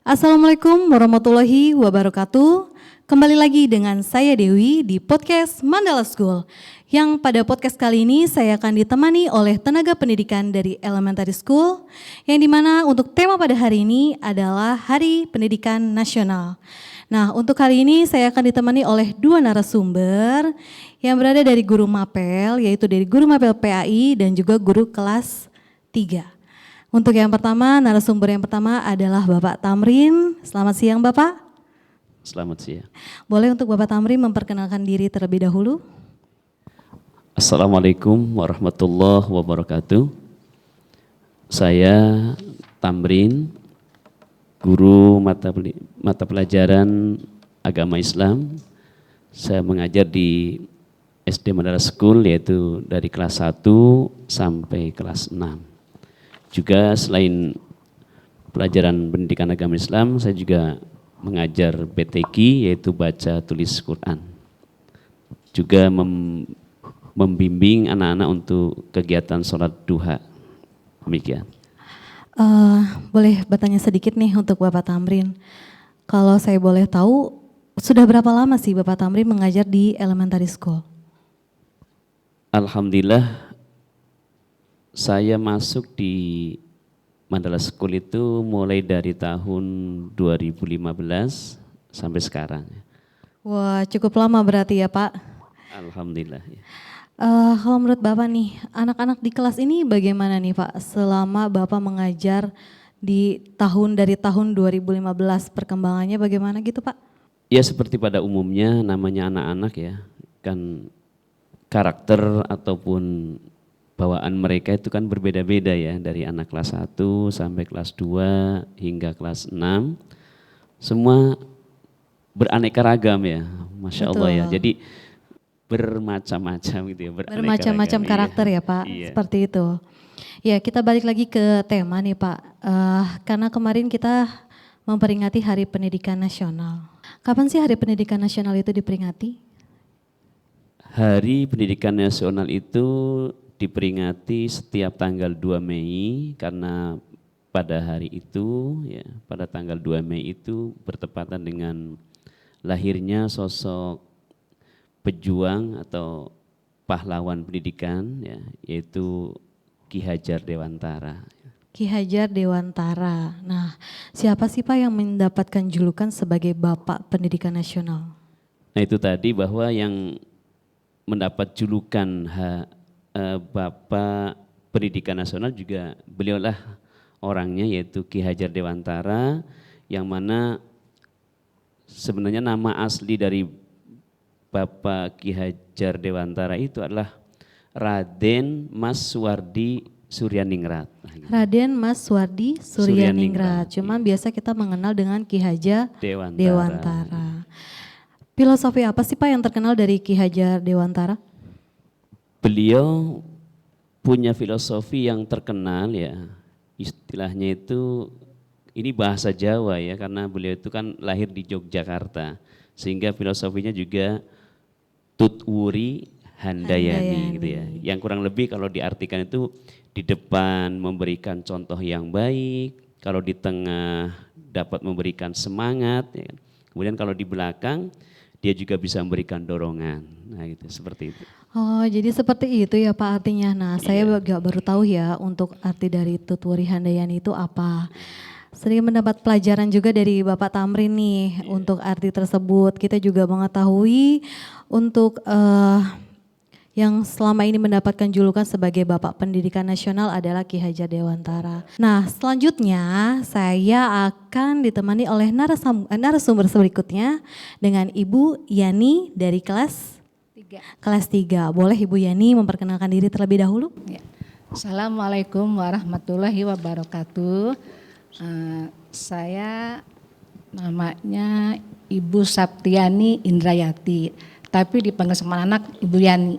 Assalamualaikum warahmatullahi wabarakatuh. Kembali lagi dengan saya Dewi di podcast Mandala School. Yang pada podcast kali ini saya akan ditemani oleh tenaga pendidikan dari Elementary School. Yang dimana untuk tema pada hari ini adalah Hari Pendidikan Nasional. Nah, untuk hari ini saya akan ditemani oleh dua narasumber yang berada dari guru Mapel, yaitu dari guru Mapel PAI dan juga guru kelas 3. Untuk yang pertama, narasumber yang pertama adalah Bapak Tamrin. Selamat siang Bapak. Selamat siang. Boleh untuk Bapak Tamrin memperkenalkan diri terlebih dahulu? Assalamualaikum warahmatullahi wabarakatuh. Saya Tamrin, guru mata pelajaran agama Islam. Saya mengajar di SD Mandala School, yaitu dari kelas 1 sampai kelas 6. Juga selain pelajaran pendidikan agama Islam, saya juga mengajar BTQ, yaitu baca tulis Quran. Juga membimbing anak-anak untuk kegiatan sholat duha. Demikian. Boleh bertanya sedikit nih untuk Bapak Tamrin. Kalau saya boleh tahu, sudah berapa lama sih Bapak Tamrin mengajar di Elementary School? Alhamdulillah, saya masuk di Mandala School itu mulai dari tahun 2015 sampai sekarang. Wah, cukup lama berarti ya Pak. Alhamdulillah. Kalau menurut Bapak nih, anak-anak di kelas ini bagaimana nih Pak selama Bapak mengajar dari tahun 2015, perkembangannya bagaimana gitu Pak? Ya seperti pada umumnya namanya anak-anak ya, kan karakter ataupun bawaan mereka itu kan berbeda-beda ya, dari anak kelas 1 sampai kelas 2 hingga kelas 6. Semua beraneka ragam ya, Masya Allah ya. Jadi bermacam-macam gitu ya. Bermacam-macam karakter ya Pak, iya. Seperti itu. Ya kita balik lagi ke tema nih Pak, karena kemarin kita memperingati Hari Pendidikan Nasional. Kapan sih Hari Pendidikan Nasional itu diperingati? Hari Pendidikan Nasional itu diperingati setiap tanggal 2 Mei karena pada hari itu ya, pada tanggal 2 Mei itu bertepatan dengan lahirnya sosok pejuang atau pahlawan pendidikan ya, yaitu Ki Hajar Dewantara. Ki Hajar Dewantara. Nah, siapa sih Pak yang mendapatkan julukan sebagai Bapak Pendidikan Nasional? Nah, itu tadi bahwa yang mendapat julukan Bapak Pendidikan Nasional juga beliaulah orangnya, yaitu Ki Hajar Dewantara, yang mana sebenarnya nama asli dari Bapak Ki Hajar Dewantara itu adalah Raden Mas Suwardi Suryaningrat. Raden Mas Suwardi Suryaningrat. Cuman biasa kita mengenal dengan Ki Hajar Dewantara. Filosofi apa sih Pak yang terkenal dari Ki Hajar Dewantara? Beliau punya filosofi yang terkenal ya, istilahnya itu, ini bahasa Jawa ya, karena beliau itu kan lahir di Yogyakarta, sehingga filosofinya juga tutwuri handayani gitu ya. Yang kurang lebih kalau diartikan itu di depan memberikan contoh yang baik, kalau di tengah dapat memberikan semangat, ya. Kemudian kalau di belakang dia juga bisa memberikan dorongan, nah gitu, seperti itu. Oh, jadi seperti itu ya Pak artinya. Nah, saya baru tahu ya untuk arti dari tutwuri handayani itu apa. Sering mendapat pelajaran juga dari Bapak Tamrin nih untuk arti tersebut. Kita juga mengetahui untuk yang selama ini mendapatkan julukan sebagai Bapak Pendidikan Nasional adalah Ki Hajar Dewantara. Nah, selanjutnya saya akan ditemani oleh narasumber berikutnya dengan Ibu Yani dari kelas 3. Boleh Ibu Yani memperkenalkan diri terlebih dahulu? Ya. Assalamualaikum warahmatullahi wabarakatuh. Saya namanya Ibu Saptiani Indrayati, tapi dipanggil sama anak Ibu Yani.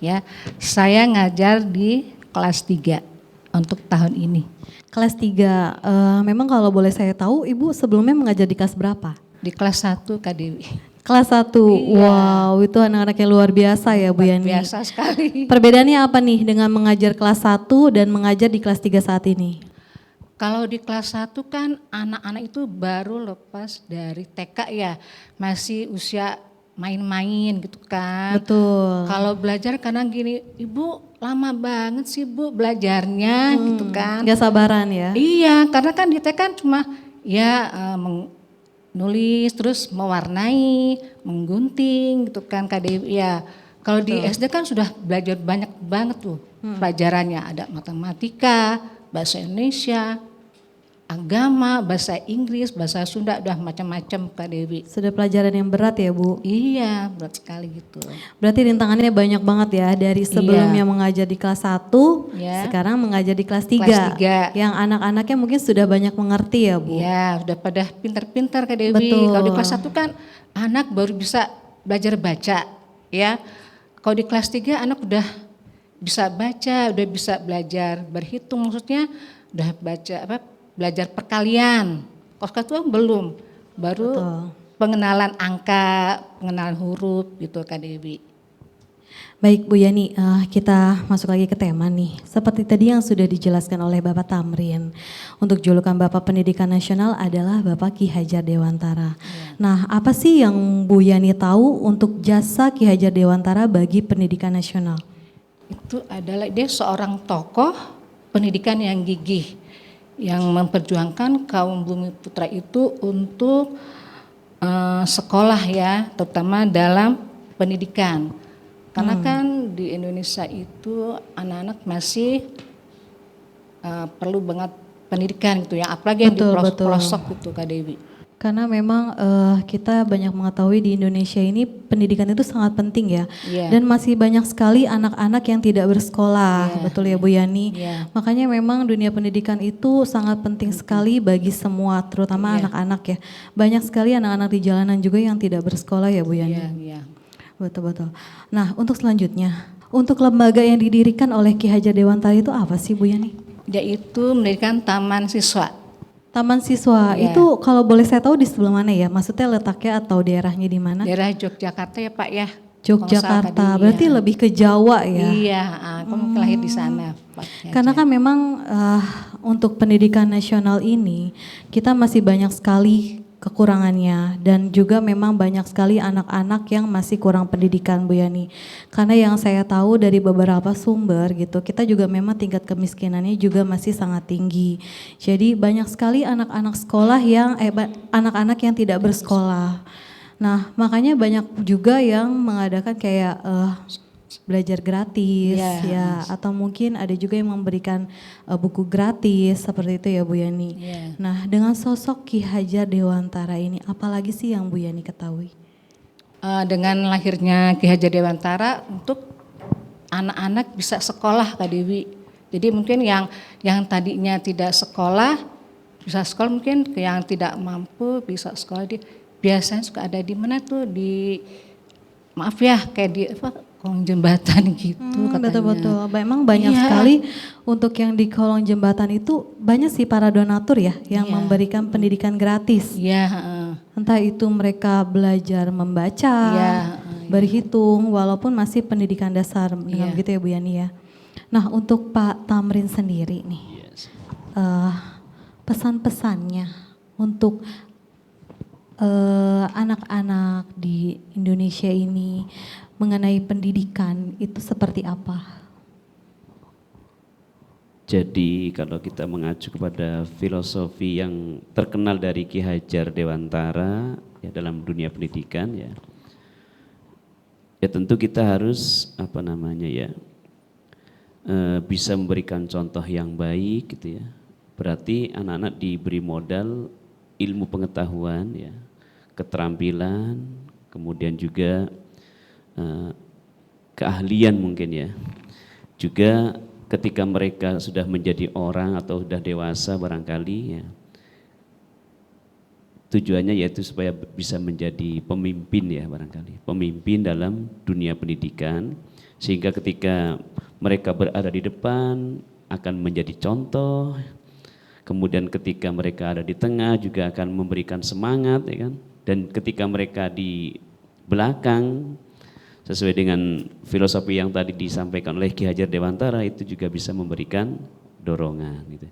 Ya, saya ngajar di kelas 3 untuk tahun ini. Kelas 3, memang kalau boleh saya tahu Ibu sebelumnya mengajar di kelas berapa? Di kelas 1 Kak Dewi. Kelas 1, iya. Wow itu anak-anak yang luar biasa ya Bu Yani. Luar biasa sekali. Perbedaannya apa nih dengan mengajar kelas 1 dan mengajar di kelas 3 saat ini? Kalau di kelas 1 kan anak-anak itu baru lepas dari TK ya, masih usia main-main gitu kan. Betul. Kalau belajar kadang gini, Ibu lama banget sih Bu belajarnya gitu kan. Gak sabaran ya. Iya, karena kan di TK kan cuma ya nulis terus mewarnai, menggunting gitu kan Kak Dewi. Ya, kalau di SD kan sudah belajar banyak banget tuh pelajarannya, ada matematika, bahasa Indonesia, agama, bahasa Inggris, bahasa Sunda, udah macam-macam Kak Dewi. Sudah pelajaran yang berat ya Bu. Iya, berat sekali gitu. Berarti rintangannya banyak banget ya, dari sebelumnya mengajar di kelas 1, Iya. sekarang mengajar di kelas 3. Kelas 3. Yang anak-anaknya mungkin sudah banyak mengerti ya Bu. Iya, udah pada pintar-pintar Kak Dewi. Betul. Kalau di kelas 1 kan anak baru bisa belajar baca ya. Kalau di kelas 3 anak udah bisa baca, udah bisa belajar berhitung, maksudnya udah baca belajar perkalian. Kalau kelas 2 belum, baru pengenalan angka, pengenalan huruf gitu Kak Dewi. Baik Bu Yani, kita masuk lagi ke tema nih. Seperti tadi yang sudah dijelaskan oleh Bapak Tamrin, untuk julukan Bapak Pendidikan Nasional adalah Bapak Ki Hajar Dewantara. Nah, apa sih yang Bu Yani tahu untuk jasa Ki Hajar Dewantara bagi pendidikan nasional? Itu adalah dia seorang tokoh pendidikan yang gigih, yang memperjuangkan kaum bumi putra itu untuk sekolah ya, terutama dalam pendidikan. Karena kan di Indonesia itu anak-anak masih perlu banget pendidikan gitu ya, apalagi yang di pelosok gitu Kak Dewi. Karena memang kita banyak mengetahui di Indonesia ini pendidikan itu sangat penting ya. Dan masih banyak sekali anak-anak yang tidak bersekolah, betul ya Bu Yani? Makanya memang dunia pendidikan itu sangat penting sekali bagi semua, terutama anak-anak ya. Banyak sekali anak-anak di jalanan juga yang tidak bersekolah ya Bu Yani? Betul-betul. Nah, untuk selanjutnya, untuk lembaga yang didirikan oleh Ki Hajar Dewantara itu apa sih Bu Yani? Yaitu mendirikan Taman Siswa. Taman Siswa itu kalau boleh saya tahu di sebelah mana ya? Maksudnya letaknya atau daerahnya di mana? Daerah Yogyakarta ya Pak ya. Yogyakarta, berarti lebih ke Jawa ya? Iya, aku lahir di sana Pak. Karena kan memang untuk pendidikan nasional ini kita masih banyak sekali kekurangannya, dan juga memang banyak sekali anak-anak yang masih kurang pendidikan Bu Yani. Karena yang saya tahu dari beberapa sumber gitu, kita juga memang tingkat kemiskinannya juga masih sangat tinggi. Jadi banyak sekali anak-anak sekolah yang anak-anak yang tidak bersekolah. Nah, makanya banyak juga yang mengadakan kayak belajar gratis ya, atau mungkin ada juga yang memberikan buku gratis seperti itu ya Bu Yani. Nah, dengan sosok Ki Hajar Dewantara ini, apalagi sih yang Bu Yani ketahui? Dengan lahirnya Ki Hajar Dewantara untuk anak-anak bisa sekolah Kak Dewi. Jadi mungkin yang tadinya tidak sekolah bisa sekolah, mungkin yang tidak mampu bisa sekolah. Biasanya suka ada di mana tuh, di maaf ya kayak di kolong jembatan gitu katanya. Betul-betul, memang banyak sekali untuk yang di kolong jembatan itu, banyak sih para donatur ya yang memberikan pendidikan gratis. Entah itu mereka belajar membaca, berhitung, walaupun masih pendidikan dasar dengan begitu ya Bu Yani ya. Nah, untuk Pak Tamrin sendiri nih, pesan-pesannya untuk anak-anak di Indonesia ini mengenai pendidikan itu seperti apa? Jadi kalau kita mengacu kepada filosofi yang terkenal dari Ki Hajar Dewantara ya dalam dunia pendidikan ya tentu kita harus bisa memberikan contoh yang baik gitu ya. Berarti anak-anak diberi modal ilmu pengetahuan ya, keterampilan, kemudian juga keahlian mungkin ya. Juga ketika mereka sudah menjadi orang atau sudah dewasa barangkali ya, tujuannya yaitu supaya bisa menjadi pemimpin ya barangkali, pemimpin dalam dunia pendidikan, sehingga ketika mereka berada di depan akan menjadi contoh, kemudian ketika mereka ada di tengah juga akan memberikan semangat ya kan, dan ketika mereka di belakang sesuai dengan filosofi yang tadi disampaikan oleh Ki Hajar Dewantara itu juga bisa memberikan dorongan gitu.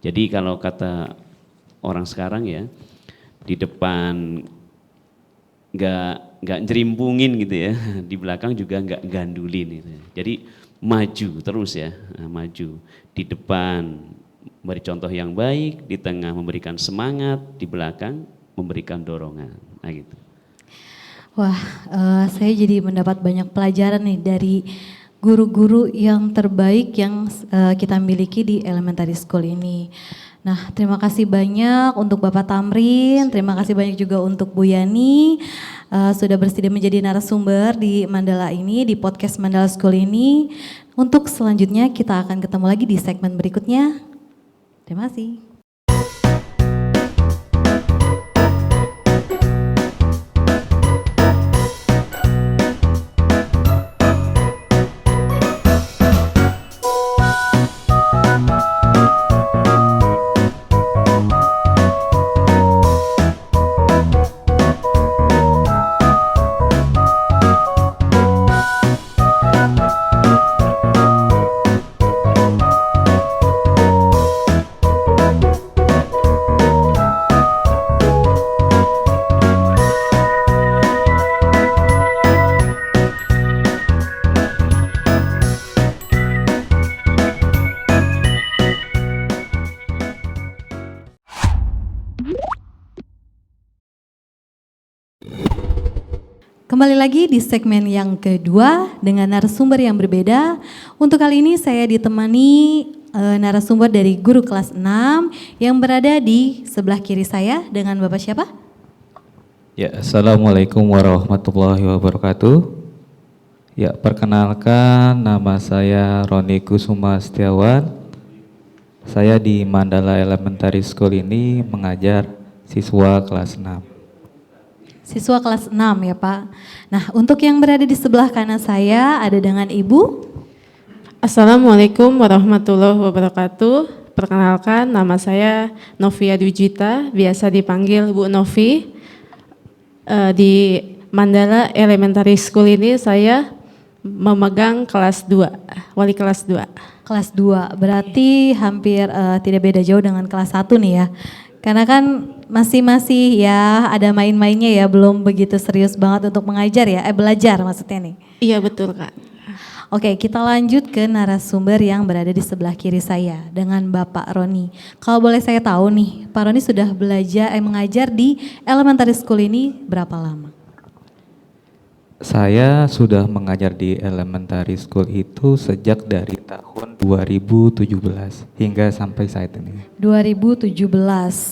Jadi kalau kata orang sekarang ya, di depan nggak jerimpungin gitu ya, di belakang juga nggak gandulin gitu. Jadi maju terus ya, maju di depan memberi contoh yang baik, di tengah memberikan semangat, di belakang memberikan dorongan, nah gitu. Wah, saya jadi mendapat banyak pelajaran nih dari guru-guru yang terbaik yang kita miliki di elementary school ini. Nah, terima kasih banyak untuk Bapak Tamrin, terima kasih banyak juga untuk Bu Yani sudah bersedia menjadi narasumber di Mandala ini, di podcast Mandala School ini. Untuk selanjutnya kita akan ketemu lagi di segmen berikutnya. Terima kasih. Kembali lagi di segmen yang kedua dengan narasumber yang berbeda. Untuk kali ini saya ditemani narasumber dari guru kelas 6 yang berada di sebelah kiri saya dengan Bapak siapa? Ya, Assalamualaikum warahmatullahi wabarakatuh. Ya, perkenalkan nama saya Roni Kusuma Setiawan. Saya di Mandala Elementary School ini mengajar siswa kelas 6. Siswa kelas 6 ya Pak. Nah, untuk yang berada di sebelah kanan saya ada dengan Ibu. Assalamualaikum warahmatullahi wabarakatuh. Perkenalkan, nama saya Novia Dwijita, biasa dipanggil Bu Novi. Di Mandala Elementary School ini saya memegang kelas 2, wali kelas 2. Kelas 2, berarti hampir tidak beda jauh dengan kelas 1 nih ya. Karena kan masih ya ada main-mainnya ya, belum begitu serius banget untuk mengajar ya, belajar maksudnya nih. Iya betul Kak. Oke, kita lanjut ke narasumber yang berada di sebelah kiri saya dengan Bapak Roni. Kalau boleh saya tahu nih, Pak Roni sudah mengajar di elementary school ini berapa lama? Saya sudah mengajar di elementary school itu sejak dari tahun 2017 hingga sampai saat ini. 2017,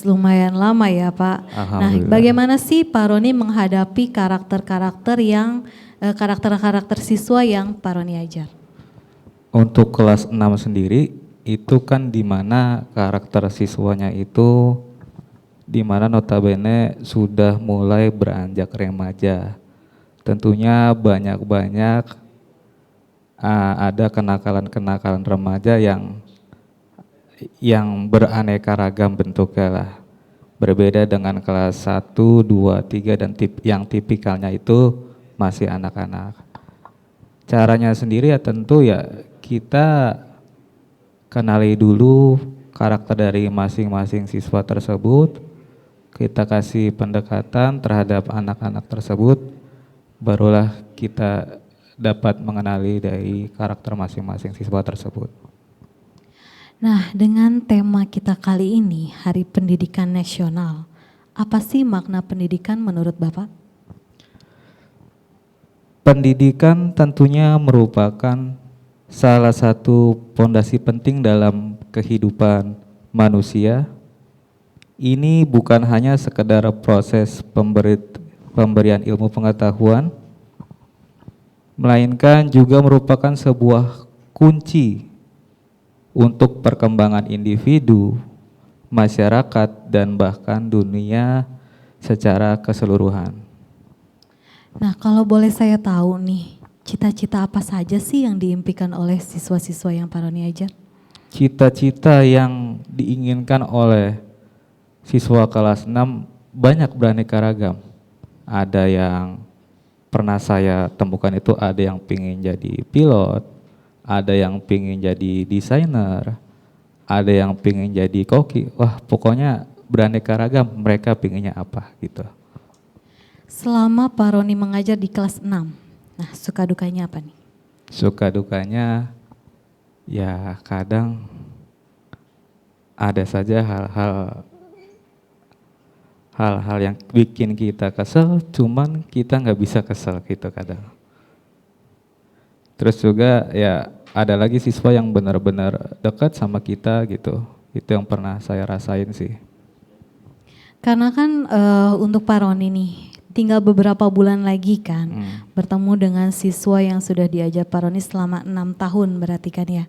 lumayan lama ya Pak. Nah, bagaimana sih Pak Roni menghadapi karakter-karakter siswa yang Pak Roni ajar? Untuk kelas 6 sendiri itu kan di mana karakter siswanya itu di mana notabene sudah mulai beranjak remaja. Tentunya banyak-banyak ada kenakalan-kenakalan remaja yang beraneka ragam bentuknya lah. Berbeda dengan kelas 1, 2, 3 dan yang tipikalnya itu masih anak-anak. Caranya sendiri ya tentu ya kita kenali dulu karakter dari masing-masing siswa tersebut. Kita kasih pendekatan terhadap anak-anak tersebut. Barulah kita dapat mengenali dari karakter masing-masing siswa tersebut. Nah, dengan tema kita kali ini, Hari Pendidikan Nasional, apa sih makna pendidikan menurut Bapak? Pendidikan tentunya merupakan salah satu pondasi penting dalam kehidupan manusia. Ini bukan hanya sekedar proses pemberian ilmu pengetahuan, melainkan juga merupakan sebuah kunci untuk perkembangan individu, masyarakat, dan bahkan dunia secara keseluruhan. Nah, kalau boleh saya tahu nih, cita-cita apa saja sih yang diimpikan oleh siswa-siswa yang Pak Roni ajar? Cita-cita yang diinginkan oleh siswa kelas 6 banyak beraneka ragam. Ada yang pernah saya temukan itu ada yang pingin jadi pilot, ada yang pingin jadi desainer, ada yang pengen jadi koki, wah pokoknya beraneka ragam, mereka pengennya apa gitu. Selama Pak Roni mengajar di kelas 6, nah suka dukanya apa nih? Suka dukanya ya kadang ada saja hal-hal yang bikin kita kesel, cuman kita nggak bisa kesel gitu kadang. Terus juga ya ada lagi siswa yang benar-benar dekat sama kita gitu. Itu yang pernah saya rasain sih. Karena kan untuk Pak Roni nih, tinggal beberapa bulan lagi kan bertemu dengan siswa yang sudah diajar Pak Roni selama 6 tahun berarti kan ya.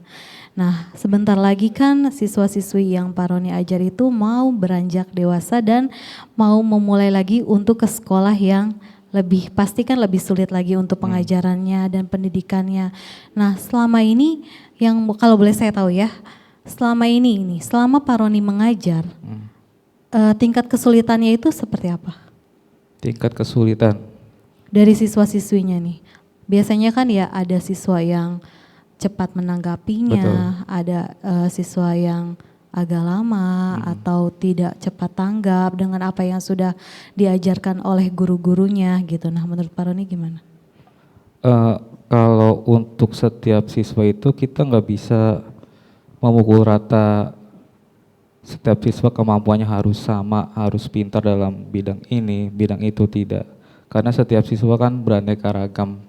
Nah sebentar lagi kan siswa-siswi yang Pak Roni ajar itu mau beranjak dewasa dan mau memulai lagi untuk ke sekolah yang lebih pasti kan lebih sulit lagi untuk pengajarannya dan pendidikannya. Nah selama ini yang kalau boleh saya tahu ya, selama Pak Roni mengajar, tingkat kesulitannya itu seperti apa? Tingkat kesulitan. Dari siswa-siswinya nih, biasanya kan ya ada siswa yang cepat menanggapinya, Betul. ada siswa yang agak lama atau tidak cepat tanggap dengan apa yang sudah diajarkan oleh guru-gurunya gitu. Nah menurut Pak Roni gimana? Kalau untuk setiap siswa itu kita nggak bisa memukul rata setiap siswa kemampuannya harus sama, harus pintar dalam bidang ini, bidang itu tidak. Karena setiap siswa kan beraneka ragam.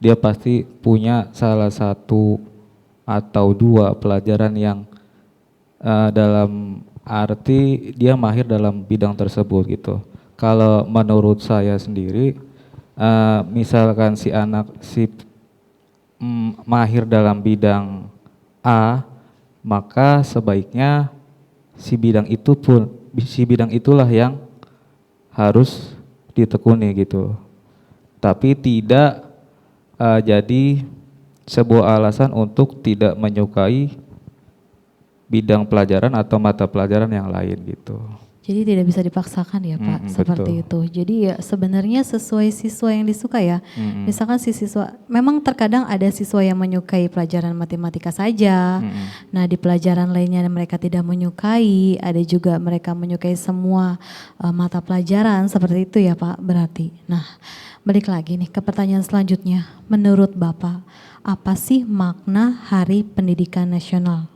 Dia pasti punya salah satu atau dua pelajaran yang dalam arti dia mahir dalam bidang tersebut gitu. Kalau menurut saya sendiri, misalkan si anak mahir dalam bidang A, maka sebaiknya si bidang itulah yang harus ditekuni gitu. Tapi tidak jadi sebuah alasan untuk tidak menyukai bidang pelajaran atau mata pelajaran yang lain gitu. Jadi tidak bisa dipaksakan ya Pak, seperti itu. Jadi ya sebenarnya sesuai siswa yang disuka ya. Misalkan si siswa, memang terkadang ada siswa yang menyukai pelajaran matematika saja. Nah di pelajaran lainnya mereka tidak menyukai, ada juga mereka menyukai semua mata pelajaran, seperti itu ya Pak berarti. Nah balik lagi nih ke pertanyaan selanjutnya. Menurut Bapak, apa sih makna Hari Pendidikan Nasional?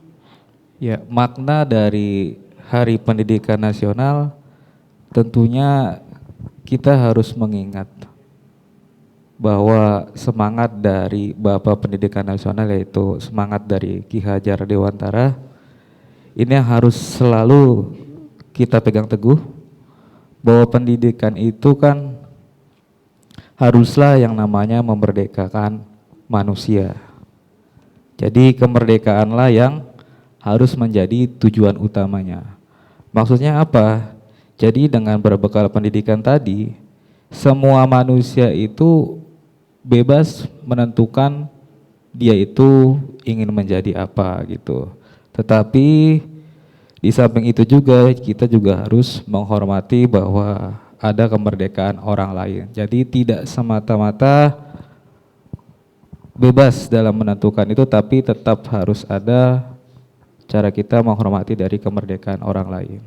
Ya, makna dari Hari Pendidikan Nasional tentunya kita harus mengingat bahwa semangat dari Bapak Pendidikan Nasional yaitu semangat dari Ki Hajar Dewantara ini yang harus selalu kita pegang teguh, bahwa pendidikan itu kan haruslah yang namanya memerdekakan manusia. Jadi kemerdekaanlah yang harus menjadi tujuan utamanya. Maksudnya apa? Jadi dengan berbekal pendidikan tadi, semua manusia itu bebas menentukan dia itu ingin menjadi apa gitu. Tetapi di samping itu juga kita juga harus menghormati bahwa ada kemerdekaan orang lain. Jadi tidak semata-mata bebas dalam menentukan itu, tapi tetap harus ada cara kita menghormati dari kemerdekaan orang lain.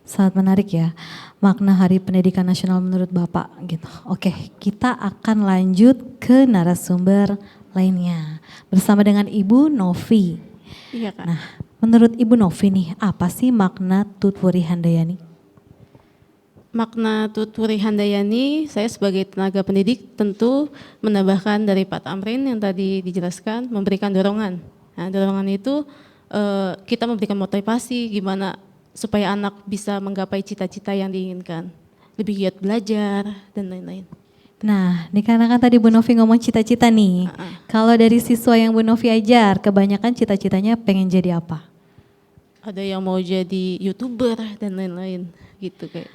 Sangat menarik ya, makna Hari Pendidikan Nasional menurut Bapak gitu. Oke, kita akan lanjut ke narasumber lainnya bersama dengan Ibu Novi. Iya Kak. Nah, menurut Ibu Novi nih, apa sih makna Tutwuri Handayani? Makna Tutwuri Handayani, saya sebagai tenaga pendidik tentu menambahkan dari Pak Tamrin yang tadi dijelaskan, memberikan dorongan. Nah, dorongan itu kita memberikan motivasi gimana supaya anak bisa menggapai cita-cita yang diinginkan, lebih giat belajar dan lain-lain. Nah, ini karena kan tadi Bu Novi ngomong cita-cita nih. Kalau dari siswa yang Bu Novi ajar, kebanyakan cita-citanya pengen jadi apa? Ada yang mau jadi YouTuber dan lain-lain gitu kayak.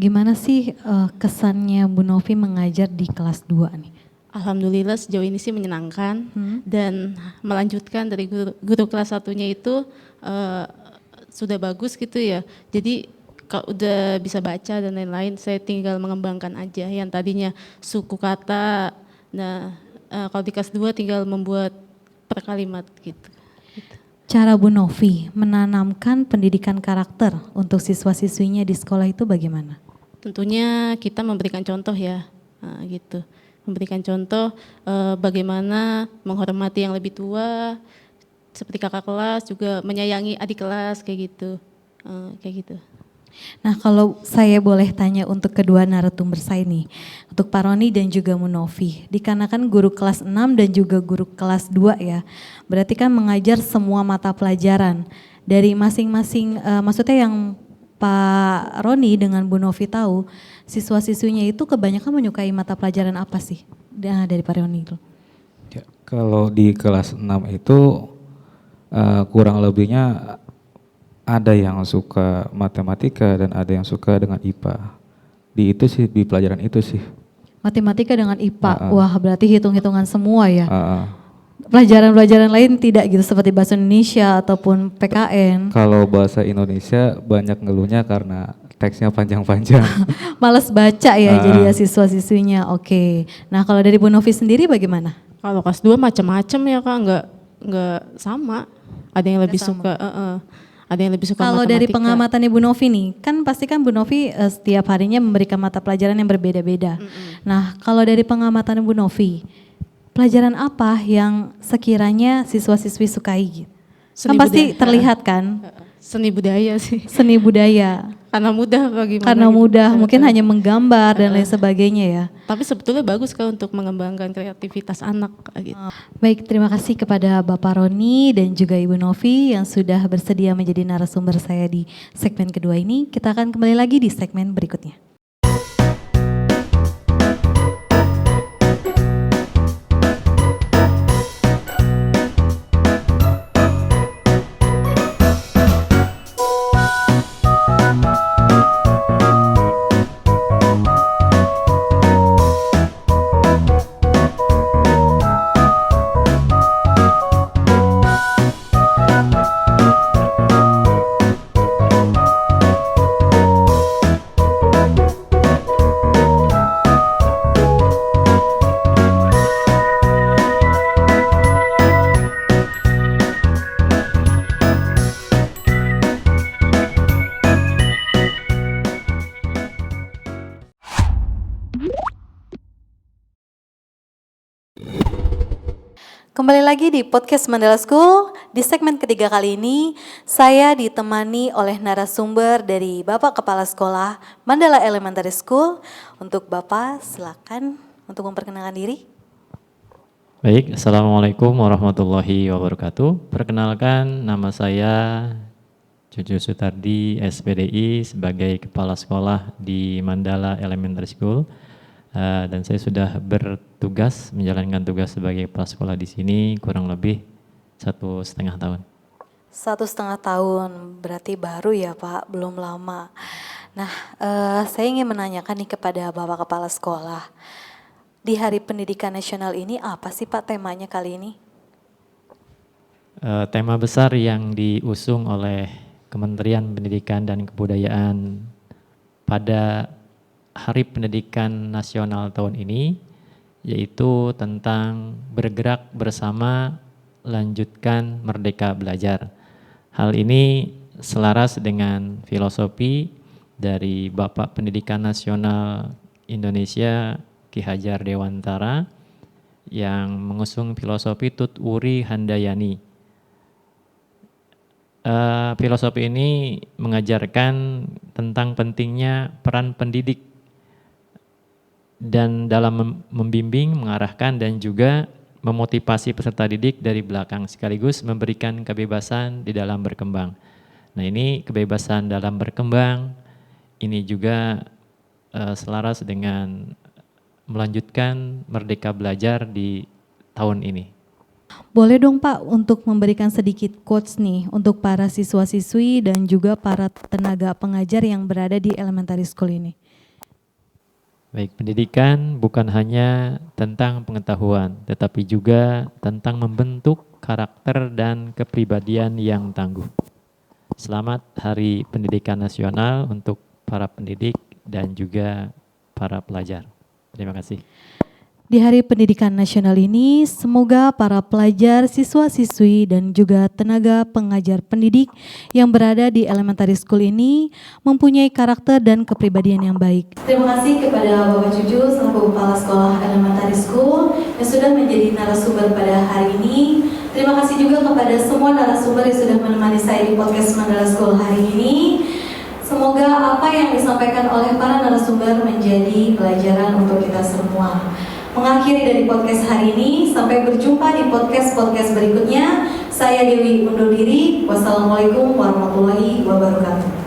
Gimana sih kesannya Bu Novi mengajar di kelas 2 nih? Alhamdulillah sejauh ini sih menyenangkan dan melanjutkan dari guru kelas satunya itu sudah bagus gitu ya. Jadi kalau udah bisa baca dan lain-lain, saya tinggal mengembangkan aja yang tadinya suku kata. Nah, kalau di kelas 2 tinggal membuat per kalimat gitu. cara Bu Novi menanamkan pendidikan karakter untuk siswa-siswinya di sekolah itu bagaimana? Tentunya kita memberikan contoh ya, gitu. Memberikan contoh bagaimana menghormati yang lebih tua, seperti kakak kelas juga menyayangi adik kelas kayak gitu, kayak gitu. Nah, kalau saya boleh tanya untuk kedua narasumber saya nih, untuk Pak Roni dan juga Bu Novi, dikarenakan guru kelas 6 dan juga guru kelas 2 ya, berarti kan mengajar semua mata pelajaran dari masing-masing, maksudnya yang Pak Roni dengan Bu Novi tahu, siswa-siswinya itu kebanyakan menyukai mata pelajaran apa sih? Nah, dari Pak Roni itu. Ya, kalau di kelas 6 itu kurang lebihnya ada yang suka matematika dan ada yang suka dengan IPA. Di pelajaran itu sih. Matematika dengan IPA, wah berarti hitung-hitungan semua ya. Uh, Pelajaran-pelajaran lain tidak gitu seperti bahasa Indonesia ataupun PKN. Kalau bahasa Indonesia banyak ngeluhnya karena teksnya panjang-panjang. Males baca ya jadi ya siswa-siswinya. Oke. Nah, kalau dari Bu Novi sendiri bagaimana? Kalau kelas 2 macam-macam ya Kak, nggak sama. Ada yang lebih suka, ada yang lebih suka Kalau matematika. dari pengamatan Ibu Novi nih, kan pasti kan Bu Novi setiap harinya memberikan mata pelajaran yang berbeda-beda. Nah, kalau dari pengamatan Bu Novi, pelajaran apa yang sekiranya siswa-siswi sukai gitu? Kan Seni pasti budaya. terlihat kan, Seni budaya sih, seni budaya. karena mudah bagaimana. Karena gitu. mudah, mungkin hanya menggambar dan lain sebagainya ya. Tapi sebetulnya bagus Kak untuk mengembangkan kreativitas anak Kak, gitu. Baik, terima kasih kepada Bapak Roni dan juga Ibu Novi yang sudah bersedia menjadi narasumber saya di segmen kedua ini. Kita akan kembali lagi di segmen berikutnya. Kembali lagi di podcast Mandala School. Di segmen ketiga kali ini, saya ditemani oleh narasumber dari Bapak Kepala Sekolah Mandala Elementary School. Untuk Bapak, silakan untuk memperkenalkan diri. Baik, Assalamualaikum warahmatullahi wabarakatuh. Perkenalkan, nama saya Cucu Sutardi, SPDI, sebagai Kepala Sekolah di Mandala Elementary School. Dan saya sudah bertugas, menjalankan tugas sebagai Kepala Sekolah di sini kurang lebih 1,5 tahun. 1,5 tahun, berarti baru ya Pak, belum lama. Nah, saya ingin menanyakan nih kepada Bapak Kepala Sekolah. Di Hari Pendidikan Nasional ini apa sih Pak temanya kali ini? Tema besar yang diusung oleh Kementerian Pendidikan dan Kebudayaan pada Hari Pendidikan Nasional tahun ini yaitu tentang bergerak bersama lanjutkan Merdeka Belajar. Hal ini selaras dengan filosofi dari Bapak Pendidikan Nasional Indonesia Ki Hajar Dewantara yang mengusung filosofi Tut Wuri Handayani. Filosofi ini mengajarkan tentang pentingnya peran pendidik dan dalam membimbing, mengarahkan dan juga memotivasi peserta didik dari belakang sekaligus memberikan kebebasan di dalam berkembang. Nah, ini kebebasan dalam berkembang ini juga selaras dengan melanjutkan Merdeka Belajar di tahun ini. Boleh dong Pak untuk memberikan sedikit quotes nih untuk para siswa-siswi dan juga para tenaga pengajar yang berada di elementary school ini. Baik, pendidikan bukan hanya tentang pengetahuan, tetapi juga tentang membentuk karakter dan kepribadian yang tangguh. Selamat Hari Pendidikan Nasional untuk para pendidik dan juga para pelajar. Terima kasih. Di Hari Pendidikan Nasional ini, semoga para pelajar, siswa-siswi, dan juga tenaga pengajar pendidik yang berada di elementary school ini mempunyai karakter dan kepribadian yang baik. Terima kasih kepada Bapak Cucu selaku Kepala Sekolah Elementary School yang sudah menjadi narasumber pada hari ini. Terima kasih juga kepada semua narasumber yang sudah menemani saya di podcast Mandala School hari ini. Semoga apa yang disampaikan oleh para narasumber menjadi pelajaran untuk kita semua. Mengakhiri dari podcast hari ini, sampai berjumpa di podcast-podcast berikutnya. Saya Dewi undur diri. Wassalamualaikum warahmatullahi wabarakatuh.